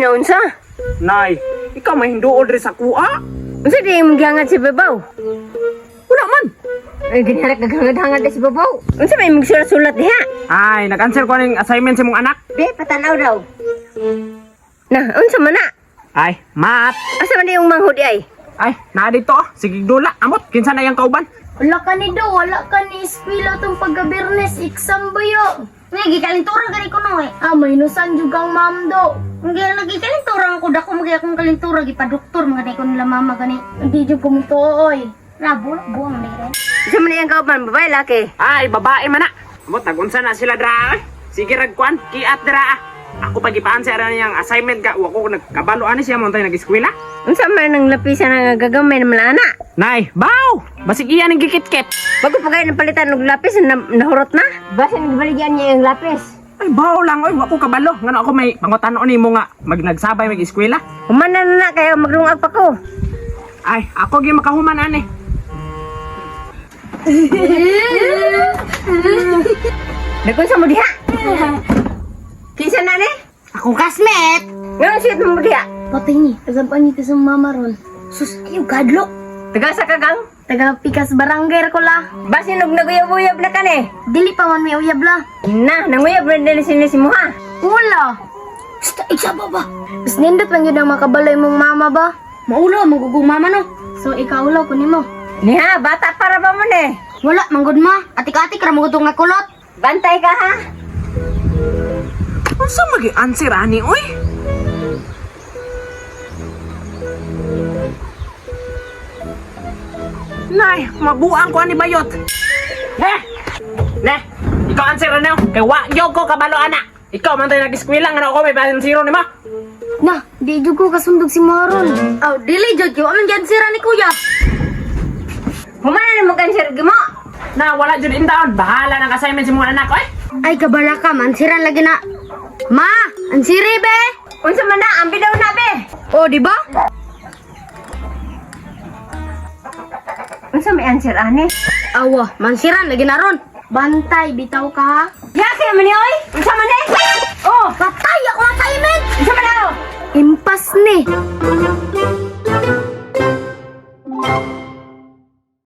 nga unsa? Nay, ikaw may hinduod rin sa kuha? Unsa di imong gihangat si babaw? Wala man. Ay ginharak naghangad-hangad na si babaw. Unsa may imong sulat diha? Ay, nag-answer ko ng assignment sa mong anak. Di patanaw daw. Nah, unsa man na? Ay, math. Asa man yung manghudi ay? Ay, naa dito. Sige, dula. Amot, kinsa na yung kauban? Wala ka ni do, wala ka ni eskwela tong pagka-birnes, exam ba yo? Ngay, gikalintura gani ko no eh. Ah, may inusan jud kang ma'am do. Ngay, nagikalintura ako, dako magay akong kalintura, gipa-doktor, mga day ko nila mama gani. Hindi jud ko muto, oy. Rabo, buwang na rin. Unsa man yung kauban, babae, laki? Ay, babae man na. Amot, nagunsa na sila dra. Sige, ragkuan. Kiat dra. Ako pa gipa-answer niyang assignment ka. Wako nagkabalo ani siya mo tayo nag-eskwela. Unsa man ang lapisan nga gagamay naman ana? Nay, baw! Basig iyan ang gikit-kit. Bago pa kayo ng palitan ng lapis, nahurot na? Basta nagbaligyan niya yung lapis. Ay, baw lang. Oy, wako kabalo. Ngano ako may pangutano ni mo nga nagsabay mag-eskwela. Humana na kayo, maglungag pa ko. Ay, ako gi makahuman ani. Nagunsa mo diha? Kinsa na ni? Akong classmate. Ngayon siyot mo diha? Pati ni, taga ni sa mama ron. Sus, ayaw kadlo. Taga sa kagang? Taga pikas barangay ko la. Basi naguyab-uyab na ka ni. Dili pa man may uyab la. Na, nanguyab rin din si mo ha. Ula. Basta, isa ba ba? Mas nindot lang yun ang makabalay mong mama ba? Maula, magugong mama no. So, ikaw ulaw ko mo. Niha, bata para ba mo ni? Wala, manggod ma. Atik-atik, ramugutong nga kulot. Bantay ka ha? Unsa magi-answer ani oy? Nay, mabuang ko ani bayot. Ne, ikaw answer ano? Kay wa yo ko kabalo ana. Ikaw man tayo nag-eskwela nga ako may basin zero ni ma. Na, di jud ko kasundog si Maron. Aw, dili jud yo. Aman dyan sira ni kuya. Humana na mo kanser mo. Na wala jud intaon. Bahala ng assignment si mga anak oy. Ay, kabala ka, mansiran lagi na. Ma, ansiri be. Unsa man na, ambi daw na be. Oh, di ba? Unsa may answer ani? Awa, mansiran lagi na ron. Bantay, bitaw ka ha. Yaki man ni oy. Unsa man ni? Oh, Patay ako ang assignment. unsa man daw? Impas ni.